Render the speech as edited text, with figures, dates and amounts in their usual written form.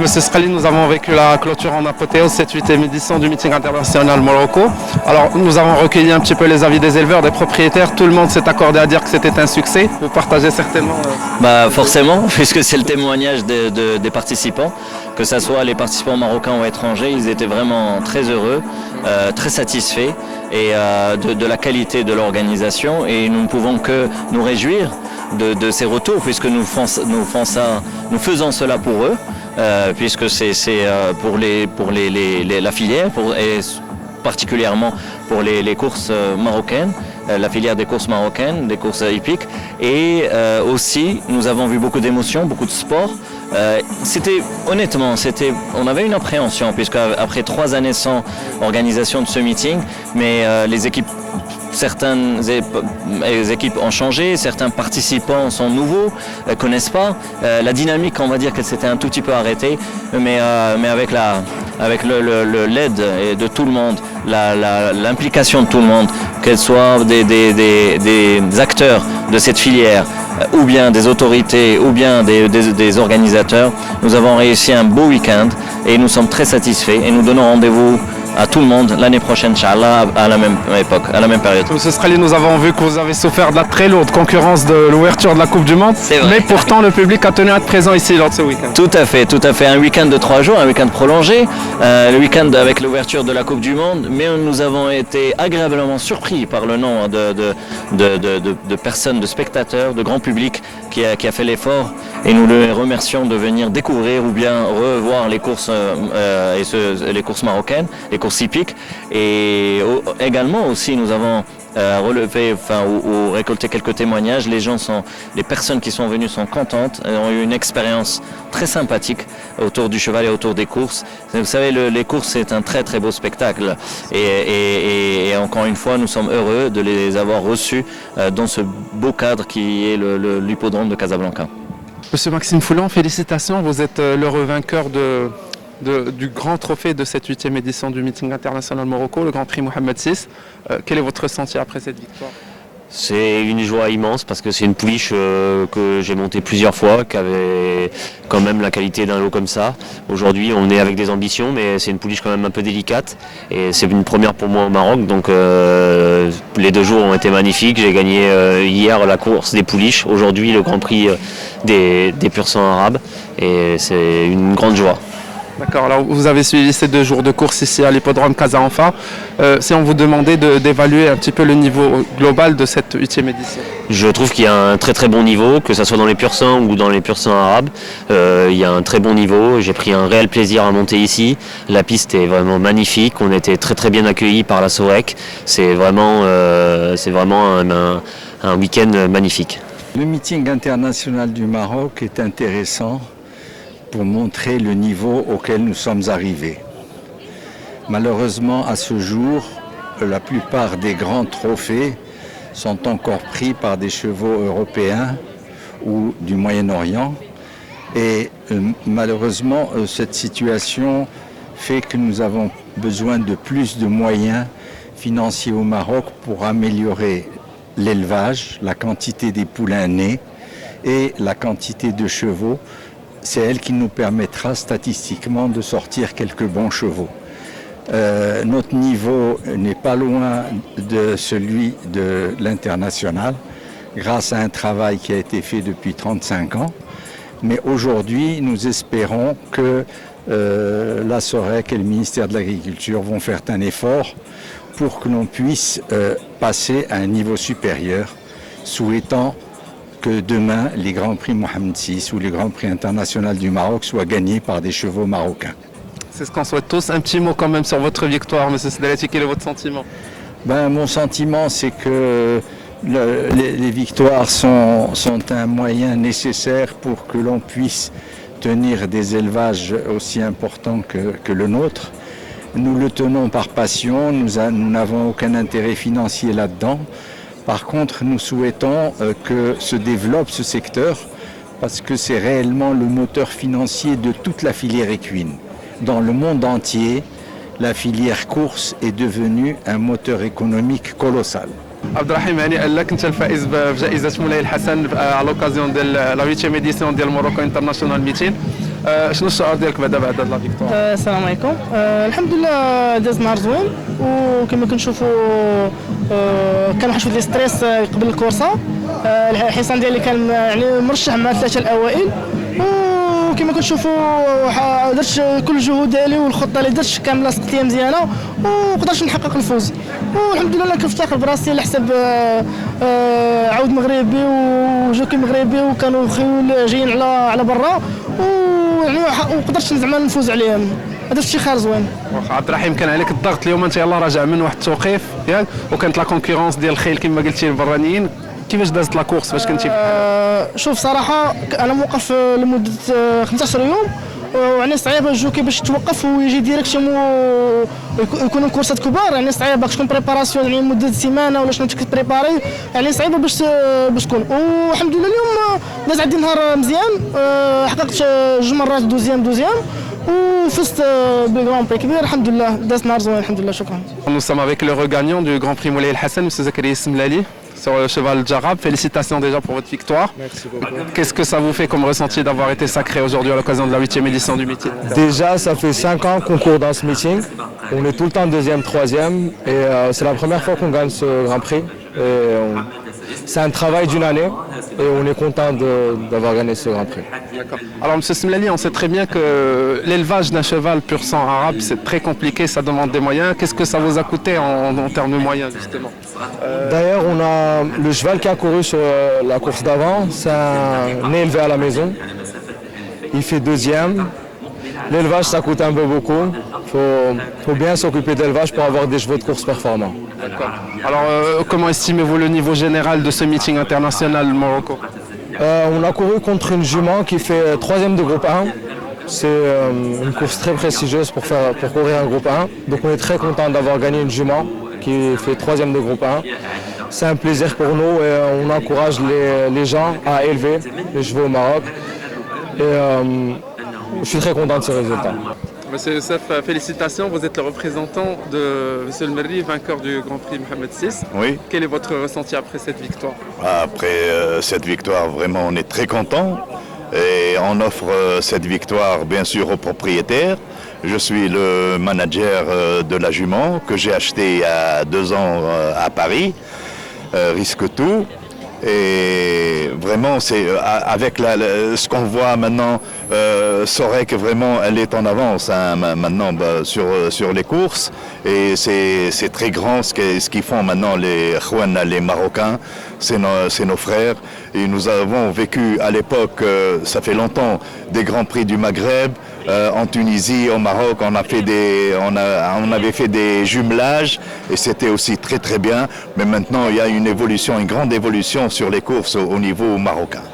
Monsieur Srali, nous avons vécu la clôture en apothéose, cette 8e édition du meeting international Morocco. Alors, nous avons recueilli un petit peu les avis des éleveurs, des propriétaires. Tout le monde s'est accordé à dire que c'était un succès. Vous partagez certainement Forcément, puisque c'est le témoignage des participants, que ce soit les participants marocains ou étrangers, ils étaient vraiment très heureux, très satisfaits et de la qualité de l'organisation. Et nous ne pouvons que nous réjouir de ces retours, puisque nous faisons cela pour eux, puisque c'est pour la filière, et particulièrement pour les courses marocaines, la filière des courses marocaines, des courses hippiques. Et aussi, nous avons vu beaucoup d'émotions, beaucoup de sport. On avait une appréhension, puisque après 3 années sans organisation de ce meeting, mais certaines équipes ont changé, certains participants sont nouveaux, ne connaissent pas. La dynamique, on va dire qu'elle s'était un tout petit peu arrêtée, mais avec l'aide de tout le monde, l'implication de tout le monde, qu'elles soient des acteurs de cette filière, ou bien des autorités, ou bien des organisateurs, nous avons réussi un beau week-end et nous sommes très satisfaits et nous donnons rendez-vous à tout le monde l'année prochaine, Inch'Allah, à la même époque, à la même période. Monsieur Srali, nous avons vu que vous avez souffert de la très lourde concurrence de l'ouverture de la Coupe du Monde, mais pourtant le public a tenu à être présent ici lors de ce week-end. Tout à fait. Un week-end de 3 jours, un week-end prolongé, le week-end avec l'ouverture de la Coupe du Monde, mais nous avons été agréablement surpris par le nombre de personnes, de spectateurs, de grand public qui a fait l'effort, et nous les remercions de venir découvrir ou bien revoir les courses les courses marocaines, les courses hippiques. Et également aussi nous avons récolté quelques témoignages. Les personnes qui sont venues sont contentes, ont eu une expérience très sympathique autour du cheval et autour des courses. Vous savez, les courses, c'est un très très beau spectacle, et encore une fois, nous sommes heureux de les avoir reçus dans ce beau cadre qui est l'hippodrome de Casablanca. Monsieur Maxime Foulan, félicitations, vous êtes l'heureux vainqueur du grand trophée de cette 8e édition du meeting international Morocco, le Grand Prix Mohamed VI. Quel est votre ressenti après cette victoire ? C'est une joie immense, parce que c'est une pouliche que j'ai montée plusieurs fois, qui avait quand même la qualité d'un lot comme ça. Aujourd'hui, on est avec des ambitions, mais c'est une pouliche quand même un peu délicate, et c'est une première pour moi au Maroc. Donc les 2 jours ont été magnifiques. J'ai gagné hier la course des pouliches, aujourd'hui le Grand Prix des pur sang arabes, et c'est une grande joie. D'accord, alors vous avez suivi ces 2 jours de course ici à l'hippodrome Casa Anfa. Si on vous demandait d'évaluer un petit peu le niveau global de cette 8e édition. Je trouve qu'il y a un très très bon niveau, que ce soit dans les pur sang ou dans les pur sang arabes. Il y a un très bon niveau, j'ai pris un réel plaisir à monter ici. La piste est vraiment magnifique, on était très très bien accueillis par la Sorek. C'est vraiment un week-end magnifique. Le meeting international du Maroc est intéressant pour montrer le niveau auquel nous sommes arrivés. Malheureusement, à ce jour, la plupart des grands trophées sont encore pris par des chevaux européens ou du Moyen-Orient. Et malheureusement, cette situation fait que nous avons besoin de plus de moyens financiers au Maroc pour améliorer l'élevage, la quantité des poulains nés et la quantité de chevaux. C'est elle qui nous permettra statistiquement de sortir quelques bons chevaux. Notre niveau n'est pas loin de celui de l'international, grâce à un travail qui a été fait depuis 35 ans. Mais aujourd'hui, nous espérons que la Sorek et le ministère de l'Agriculture vont faire un effort pour que l'on puisse passer à un niveau supérieur, souhaitant que demain, les Grands Prix Mohamed VI ou les Grands Prix internationaux du Maroc soient gagnés par des chevaux marocains. C'est ce qu'on souhaite tous. Un petit mot quand même sur votre victoire, M. Sedalati, quel est votre sentiment ? Mon sentiment, c'est que les victoires sont un moyen nécessaire pour que l'on puisse tenir des élevages aussi importants que le nôtre. Nous le tenons par passion, nous n'avons aucun intérêt financier là-dedans. Par contre, nous souhaitons que se développe ce secteur, parce que c'est réellement le moteur financier de toute la filière équine. Dans le monde entier, la filière course est devenue un moteur économique colossal. Abdelrahim, هنيئا لك، انت الفائز بجائزة مولاي الحسن على l'occasion de la 8e édition ديال Morocco International Meeting. شنو الشعور ديالك بعد هاد لا فيكتوار؟ السلام عليكم. الحمد لله داز نهار زوين، وكما كنشوفوا كان واحد شويه ستريس قبل الكورسه. الحصان ديالي كان يعني مرشح مع الثلاثه الاوائل، وكما كنشوفوا درت كل الجهود ديالي والخطه اللي درت كامله سقطيه مزيانه وقدرت نحقق الفوز. والحمد لله كنفتخر براسي على حساب عود مغربي وجوكي مغربي وكانوا خيول جايين على برا، ويعني وقدرت زعما نفوز عليهم. هذا شي خير زوين. واخا عبد الرحيم كان عليك الضغط اليوم، انت يلاه راجع من واحد التوقيف ياك، وكانت لا كونكورونس ديال الخيل كما قلتي البرانيين. كيفاش دازت لا كورس فاش كنتي؟ شوف صراحه انا موقف لمده 15 يوم، يعني صعيبه الجوكي باش يتوقف ويجي ديريكتوم يكونوا كورسات كبار، يعني صعيبه تكون بريباراسيون يعني مده سيمانه ولا شنو تبريباري، يعني صعيبه باش تكون. والحمد لله اليوم داز عندي نهار مزيان، حققت جوج مرات دوزيام وفزت بغران بري كبير. الحمد لله داز نهار زوين الحمد لله. شكرا. Nous sommes avec le regagnant du Grand Prix Moulay El Hassan, M. Zakaria Smlali, sur le cheval Jarab. Félicitations déjà pour votre victoire. Merci beaucoup. Qu'est-ce que ça vous fait comme ressenti d'avoir été sacré aujourd'hui à l'occasion de la 8e édition du meeting? Déjà, ça fait 5 ans qu'on court dans ce meeting. On est tout le temps deuxième, troisième. Et c'est la première fois qu'on gagne ce Grand Prix. C'est un travail d'une année et on est content d'avoir gagné ce Grand Prix. D'accord. Alors, M. Smlali, on sait très bien que l'élevage d'un cheval pur sang arabe, c'est très compliqué, ça demande des moyens. Qu'est-ce que ça vous a coûté en termes de moyens, justement? D'ailleurs, on a le cheval qui a couru sur la course d'avant, c'est un élevé à la maison. Il fait deuxième. L'élevage, ça coûte un peu beaucoup. Faut bien s'occuper d'élevage pour avoir des chevaux de course performants. D'accord. Alors, comment estimez-vous le niveau général de ce meeting international Morocco? On a couru contre une jument qui fait troisième de groupe 1. C'est une course très prestigieuse pour courir un groupe 1. Donc on est très content d'avoir gagné une jument qui fait troisième de groupe 1. C'est un plaisir pour nous et on encourage les gens à élever les chevaux au Maroc. Et je suis très content de ce résultat. Monsieur Youssef, félicitations, vous êtes le représentant de Monsieur El Merri, vainqueur du Grand Prix Mohamed VI. Oui. Quel est votre ressenti après cette victoire? Après cette victoire, vraiment, on est très content et on offre cette victoire, bien sûr, aux propriétaires. Je suis le manager de la jument que j'ai acheté il y a 2 ans à Paris, Risque Tout. Et vraiment, c'est avec ce qu'on voit maintenant, Sorek vraiment, elle est en avance maintenant sur les courses. Et c'est très grand ce qu'ils font maintenant les Marocains, c'est nos frères. Et nous avons vécu à l'époque, ça fait longtemps, des grands prix du Maghreb. En Tunisie, au Maroc, on avait fait des jumelages et c'était aussi très très bien. Mais maintenant, il y a une grande évolution sur les courses au niveau marocain.